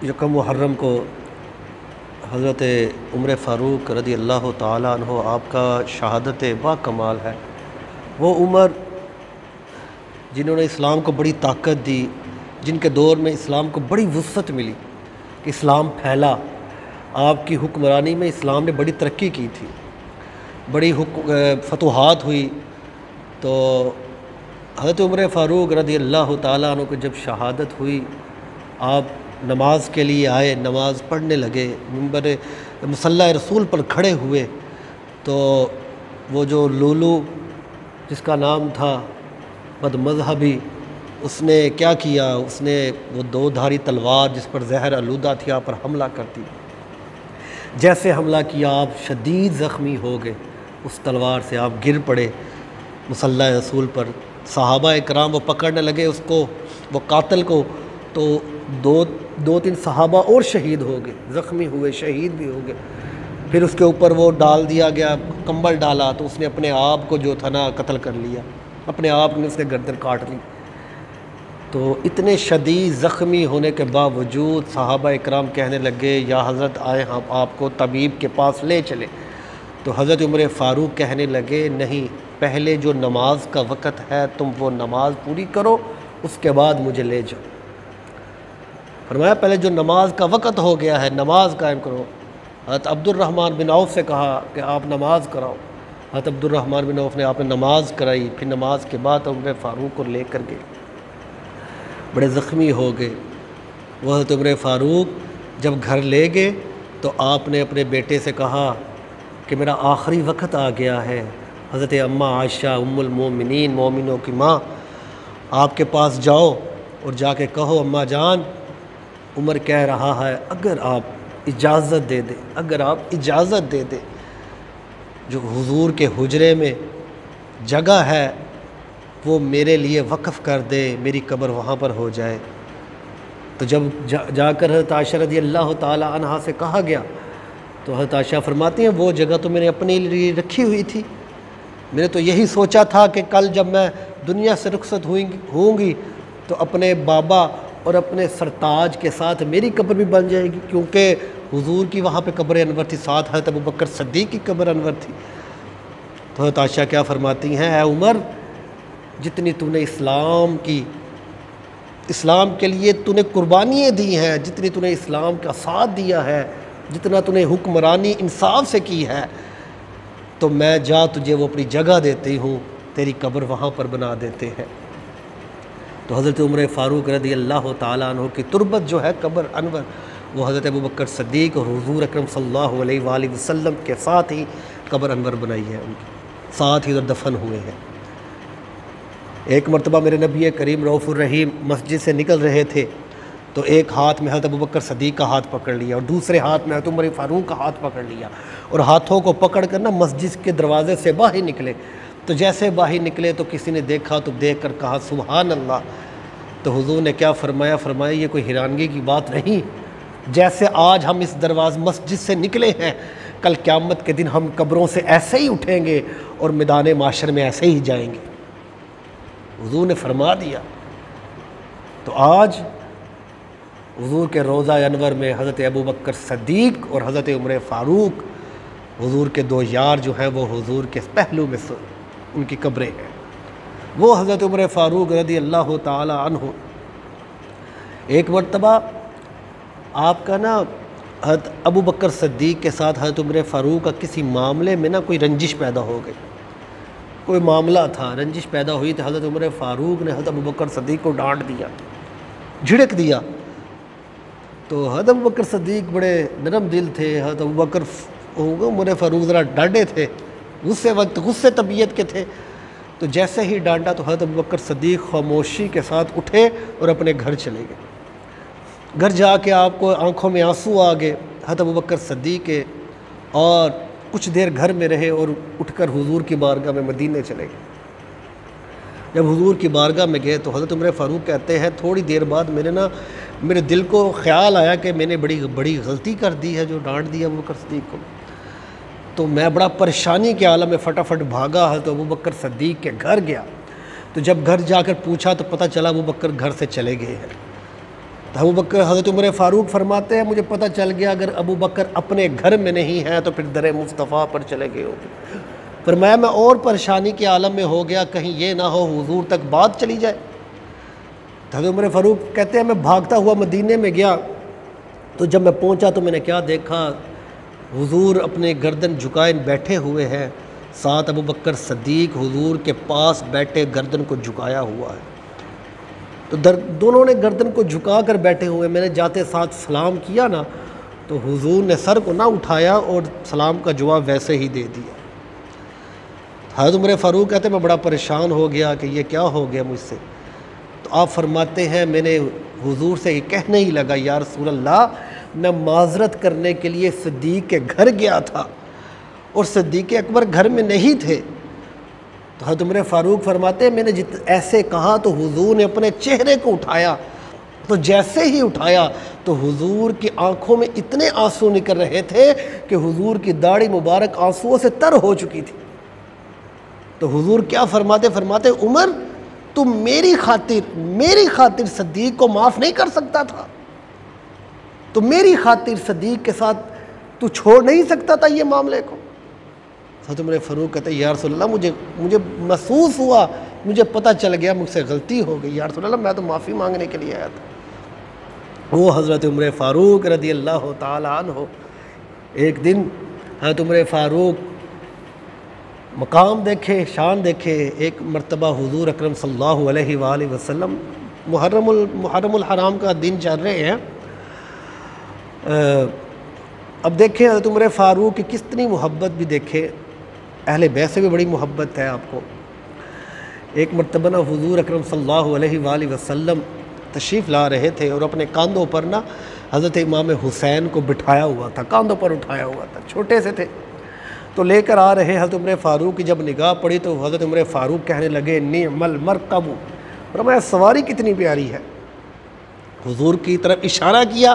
یکم محرم کو حضرت عمر فاروق رضی اللہ تعالیٰ عنہ آپ کا شہادت با کمال ہے۔ وہ عمر جنہوں نے اسلام کو بڑی طاقت دی، جن کے دور میں اسلام کو بڑی وسعت ملی کہ اسلام پھیلا، آپ کی حکمرانی میں اسلام نے بڑی ترقی کی تھی، بڑی فتوحات ہوئی۔ تو حضرت عمر فاروق رضی اللہ تعالیٰ عنہ کو جب شہادت ہوئی، آپ نماز کے لیے آئے، نماز پڑھنے لگے، منبر مصلی رسول پر کھڑے ہوئے تو وہ جو لولو جس کا نام تھا بد مذہبی، اس نے کیا کیا، اس نے وہ دو دھاری تلوار جس پر زہر آلودہ تھی آپ پر حملہ کر دی۔ جیسے حملہ کیا آپ شدید زخمی ہو گئے، اس تلوار سے آپ گر پڑے مصلی رسول پر۔ صحابہ اکرام وہ پکڑنے لگے اس کو، وہ قاتل کو، تو دو تین صحابہ اور شہید ہو گئے، زخمی ہوئے، شہید بھی ہو گئے۔ پھر اس کے اوپر وہ ڈال دیا گیا، کمبل ڈالا تو اس نے اپنے آپ کو جو تھا نا قتل کر لیا، اپنے آپ نے اس نے گردن کاٹ لی۔ تو اتنے شدید زخمی ہونے کے باوجود صحابہ اکرام کہنے لگے یا حضرت آئے ہم آپ کو طبیب کے پاس لے چلے۔ تو حضرت عمر فاروق کہنے لگے نہیں، پہلے جو نماز کا وقت ہے تم وہ نماز پوری کرو، اس کے بعد مجھے لے جاؤ۔ فرمایا پہلے جو نماز کا وقت ہو گیا ہے نماز قائم کرو۔ حضرت عبد الرحمن بن عوف سے کہا کہ آپ نماز کراؤ۔ حضرت عبد الرحمن بن عوف نے آپ نے نماز کرائی، پھر نماز کے بعد عمر فاروق کو لے کر گئے، بڑے زخمی ہو گئے۔ وہ حضرت عمر فاروق جب گھر لے گئے تو آپ نے اپنے بیٹے سے کہا کہ میرا آخری وقت آ گیا ہے، حضرت اماں عائشہ ام المومنین، مومنوں کی ماں، آپ کے پاس جاؤ اور جا کے کہو اماں جان عمر کہہ رہا ہے اگر آپ اجازت دے دیں، اگر آپ اجازت دے دیں، جو حضور کے حجرے میں جگہ ہے وہ میرے لیے وقف کر دے، میری قبر وہاں پر ہو جائے۔ تو جب جا کر حضرت عائشہ رضی اللہ تعالی عنہا سے کہا گیا تو حضرت عائشہ فرماتی ہیں وہ جگہ تو میں نے اپنے لیے رکھی ہوئی تھی، میں نے تو یہی سوچا تھا کہ کل جب میں دنیا سے رخصت ہوں گی تو اپنے بابا اور اپنے سرتاج کے ساتھ میری قبر بھی بن جائے گی، کیونکہ حضور کی وہاں پہ قبر انور تھی، ساتھ حضرت ابوبکر صدیق کی قبر انور تھی۔ تو حضرت عائشہ کیا فرماتی ہیں، اے عمر جتنی تو نے اسلام کے لیے تو نے قربانیاں دی ہیں، جتنی تو نے اسلام کا ساتھ دیا ہے، جتنا تو نے حکمرانی انصاف سے کی ہے، تو میں جا تجھے وہ اپنی جگہ دیتی ہوں، تیری قبر وہاں پر بنا دیتے ہیں۔ تو حضرت عمر فاروق رضی اللہ تعالیٰ عنہ کی تربت جو ہے قبر انور، وہ حضرت ابوبکر صدیق اور حضور اکرم صلی اللہ علیہ وآلہ وسلم کے ساتھ ہی قبر انور بنائی ہے، ان کی ساتھ ہی دفن ہوئے ہیں۔ ایک مرتبہ میرے نبی کریم رؤوف الرحیم مسجد سے نکل رہے تھے تو ایک ہاتھ میں حضرت ابوبکر صدیق کا ہاتھ پکڑ لیا اور دوسرے ہاتھ میں حضرت عمر فاروق کا ہاتھ پکڑ لیا، اور ہاتھوں کو پکڑ کر نا مسجد کے دروازے سے باہر نکلے۔ تو جیسے باہر نکلے تو کسی نے دیکھا تو دیکھ کر کہا سبحان اللہ۔ تو حضور نے کیا فرمایا یہ کوئی حیرانگی کی بات نہیں، جیسے آج ہم اس مسجد سے نکلے ہیں، کل قیامت کے دن ہم قبروں سے ایسے ہی اٹھیں گے اور میدان معاشر میں ایسے ہی جائیں گے، حضور نے فرما دیا۔ تو آج حضور کے روضہ انور میں حضرت ابوبکر صدیق اور حضرت عمر فاروق، حضور کے دو یار جو ہیں وہ حضور کے پہلو میں ان کی قبریں ہیں۔ وہ حضرت عمر فاروق رضی اللہ تعالی عنہ، ایک مرتبہ آپ کا نا حضرت ابوبکر صدیق کے ساتھ حضرت عمر فاروق کا کسی معاملے میں نا کوئی رنجش پیدا ہو گئی، کوئی معاملہ تھا، رنجش پیدا ہوئی تو حضرت عمر فاروق نے حضرت ابوبکر صدیق کو ڈانٹ دیا، جھڑک دیا۔ تو حضرت ابوبکر صدیق بڑے نرم دل تھے، حضرت عمر فاروق ذرا ڈانٹے تھے، غصے طبیعت کے تھے۔ تو جیسے ہی ڈانٹا تو حضرت ابوبکر صدیق خاموشی کے ساتھ اٹھے اور اپنے گھر چلے گئے۔ گھر جا کے آپ کو آنکھوں میں آنسو آ گئے حضرت ابوبکر صدیق کے، اور کچھ دیر گھر میں رہے اور اٹھ کر حضور کی بارگاہ میں مدینے چلے گئے۔ جب حضور کی بارگاہ میں گئے تو حضرت عمر فاروق کہتے ہیں تھوڑی دیر بعد میرے دل کو خیال آیا کہ میں نے بڑی غلطی کر دی ہے جو ڈانٹ دیا ابوبکر صدیق کو۔ تو میں بڑا پریشانی کے عالم میں فٹافٹ بھاگا حضرت ابوبکر صدیق کے گھر گیا۔ تو جب گھر جا کر پوچھا تو پتہ چلا ابوبکر گھر سے چلے گئے ہیں۔ تو ابو بکر حضرت عمر فاروق فرماتے ہیں مجھے پتہ چل گیا اگر ابو بکر اپنے گھر میں نہیں ہے تو پھر در مصطفیٰ پر چلے گئے ہو. فرمایا میں اور پریشانی کے عالم میں ہو گیا کہیں یہ نہ ہو حضور تک بات چلی جائے. تو حضرت عمر فاروق کہتے ہیں میں بھاگتا ہوا مدینے میں گیا تو جب میں پہنچا تو میں نے کیا دیکھا, حضور اپنے گردن جھکائے بیٹھے ہوئے ہیں, ساتھ ابو بکر صدیق حضور کے پاس بیٹھے گردن کو جھکایا ہوا ہے. تو دونوں نے گردن کو جھکا کر بیٹھے ہوئے. میں نے جاتے ساتھ سلام کیا نا تو حضور نے سر کو نہ اٹھایا اور سلام کا جواب ویسے ہی دے دیا. حضرت عمر فاروق کہتے ہیں میں بڑا پریشان ہو گیا کہ یہ کیا ہو گیا مجھ سے. تو آپ فرماتے ہیں میں نے حضور سے یہ کہنے ہی لگا یا رسول اللہ میں معذرت کرنے کے لیے صدیق کے گھر گیا تھا اور صدیق اکبر گھر میں نہیں تھے. تو حضرت عمر فاروق فرماتے ہیں میں نے ایسے کہا تو حضور نے اپنے چہرے کو اٹھایا, تو جیسے ہی اٹھایا تو حضور کی آنکھوں میں اتنے آنسو نکل رہے تھے کہ حضور کی داڑھی مبارک آنسوؤں سے تر ہو چکی تھی. تو حضور کیا فرماتے عمر تم میری خاطر صدیق کو معاف نہیں کر سکتا تھا, تو میری خاطر صدیق کے ساتھ تو چھوڑ نہیں سکتا تھا یہ معاملے کو. حضرت عمر فاروق کہتے ہیں یا رسول اللہ مجھے محسوس ہوا, مجھے پتہ چل گیا مجھ سے غلطی ہو گئی یا رسول اللہ میں تو معافی مانگنے کے لیے آیا تھا. وہ حضرت عمر فاروق رضی اللہ تعالی عنہ ایک دن حضرت عمر فاروق مقام دیکھے, شان دیکھے. ایک مرتبہ حضور اکرم صلی اللہ علیہ وآلہ وسلم محرم الحرام کا دن چل رہے ہیں. اب دیکھیں حضرت عمر فاروق کی کتنی محبت بھی دیکھے, اہل بیت سے بھی بڑی محبت ہے آپ کو. ایک مرتبہ نا حضور اکرم صلی اللہ علیہ وآلہ وسلم تشریف لا رہے تھے اور اپنے کاندھوں پر نا حضرت امام حسین کو بٹھایا ہوا تھا, کاندھوں پر اٹھایا ہوا تھا, چھوٹے سے تھے. تو لے کر آ رہے حضرت عمر فاروق کی جب نگاہ پڑی تو حضرت عمر فاروق کہنے لگے نعم المرکب, فرمایا سواری کتنی پیاری ہے. حضور کی طرف اشارہ کیا,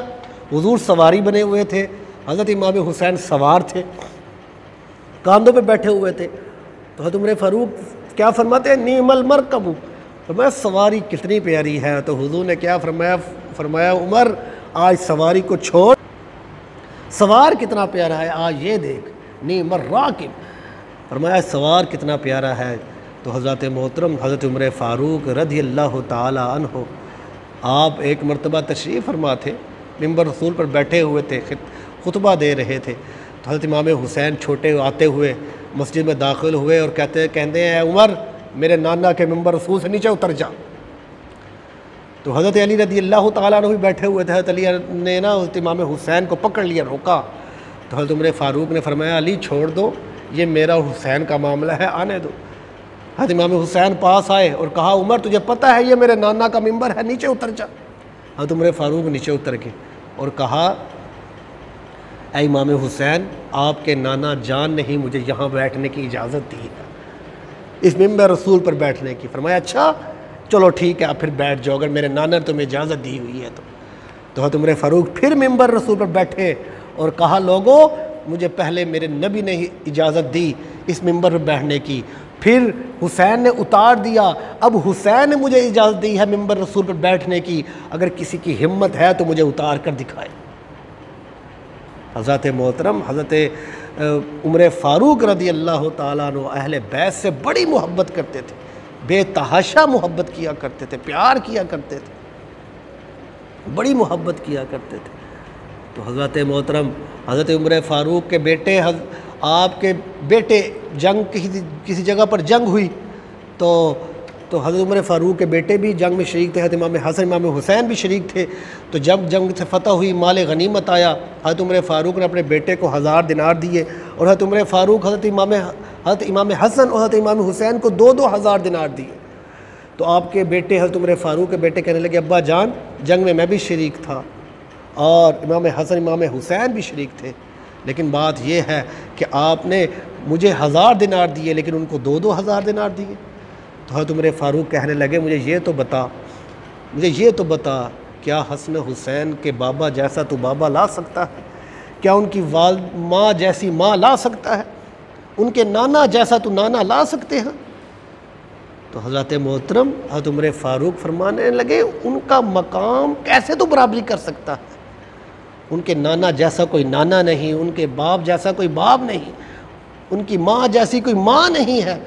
حضور سواری بنے ہوئے تھے, حضرت امام حسین سوار تھے, کاندھوں پہ بیٹھے ہوئے تھے. تو حضرت عمر فاروق کیا فرماتے ہیں نعم المرکب, فرمایا سواری کتنی پیاری ہے. تو حضور نے کیا فرمایا عمر آج سواری کو چھوڑ, سوار کتنا پیارا ہے آج یہ دیکھ. نعم الراکب, فرمایا سوار کتنا پیارا ہے. تو حضرت محترم حضرت عمر فاروق رضی اللہ تعالی عنہ آپ ایک مرتبہ تشریف فرما تھے, ممبر رسول پر بیٹھے ہوئے تھے, خطبہ دے رہے تھے. تو حضرت امام حسین چھوٹے آتے ہوئے مسجد میں داخل ہوئے اور کہتے ہیں عمر میرے نانا کے ممبر رسول سے نیچے اتر جا. تو حضرت علی رضی اللہ تعالیٰ عنہ بھی بیٹھے ہوئے تھے. حضرت علی نے نا حضرت امام حسین کو پکڑ لیا, روکا. تو حضرت عمر فاروق نے فرمایا علی چھوڑ دو, یہ میرا حسین کا معاملہ ہے, آنے دو. حضرت امام حسین پاس آئے اور کہا عمر تجھے پتہ ہے یہ میرے نانا کا ممبر ہے, نیچے اتر جا. حضرت عمر فاروق نیچے اتر کے اور کہا اے امام حسین آپ کے نانا جان نے ہی مجھے یہاں بیٹھنے کی اجازت دی ہے, اس ممبر رسول پر بیٹھنے کی. فرمایا اچھا چلو ٹھیک ہے آپ پھر بیٹھ جاؤ اگر میرے نانا نے تمہیں اجازت دی ہوئی ہے تو. تو حضرت عمر فاروق پھر ممبر رسول پر بیٹھے اور کہا لوگوں مجھے پہلے میرے نبی نے اجازت دی اس ممبر پر بیٹھنے کی, پھر حسین نے اتار دیا, اب حسین نے مجھے اجازت دی ہے ممبر رسول پر بیٹھنے کی, اگر کسی کی ہمت ہے تو مجھے اتار کر دکھائے. حضرت محترم حضرت عمر فاروق رضی اللہ تعالیٰ عنہ اہل بیت سے بڑی محبت کرتے تھے, بے تحاشا محبت کیا کرتے تھے, پیار کیا کرتے تھے, بڑی محبت کیا کرتے تھے. تو حضرت محترم حضرت عمر فاروق کے بیٹے آپ کے بیٹے جنگ کسی جگہ پر جنگ ہوئی تو حضرت عمر فاروق کے بیٹے بھی جنگ میں شریک تھے, حضرت امام حسن امام حسین بھی شریک تھے. تو جب جنگ سے فتح ہوئی مال غنیمت آیا, حضرت عمر فاروق نے اپنے بیٹے کو 1000 دینار دیے اور حضرت عمر فاروق حضرت امام حسن اور حضرت امام حسین کو 2,000 دینار دیے. تو آپ کے بیٹے حضرت عمر فاروق کے بیٹے کہنے لگے ابا جان جنگ میں بھی شریک تھا اور امام حسن امام حسین بھی شریک تھے, لیکن بات یہ ہے کہ آپ نے مجھے 1000 دینار دیے لیکن ان کو 2,000 دینار دیے. تو حضرت عمر فاروق کہنے لگے مجھے یہ تو بتا کیا حسن حسین کے بابا جیسا تو بابا لا سکتا ہے, کیا ان کی ماں جیسی ماں لا سکتا ہے, ان کے نانا جیسا تو نانا لا سکتے ہیں. تو حضرت محترم حضرت عمر فاروق فرمانے لگے ان کا مقام کیسے تو برابری کر سکتا ہے؟ ان کے نانا جیسا کوئی نانا نہیں، ان کے باپ جیسا کوئی باپ نہیں، ان کی ماں جیسی کوئی ماں نہیں ہے،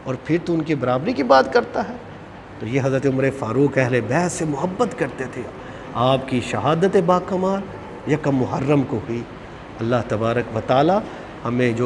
اور پھر تو ان کی برابری کی بات کرتا ہے۔ تو یہ حضرت عمر فاروق اہل بیت سے محبت کرتے تھے۔ آپ کی شہادت با کمال یکم محرم کو ہوئی۔ اللہ تبارک و تعالی ہمیں جو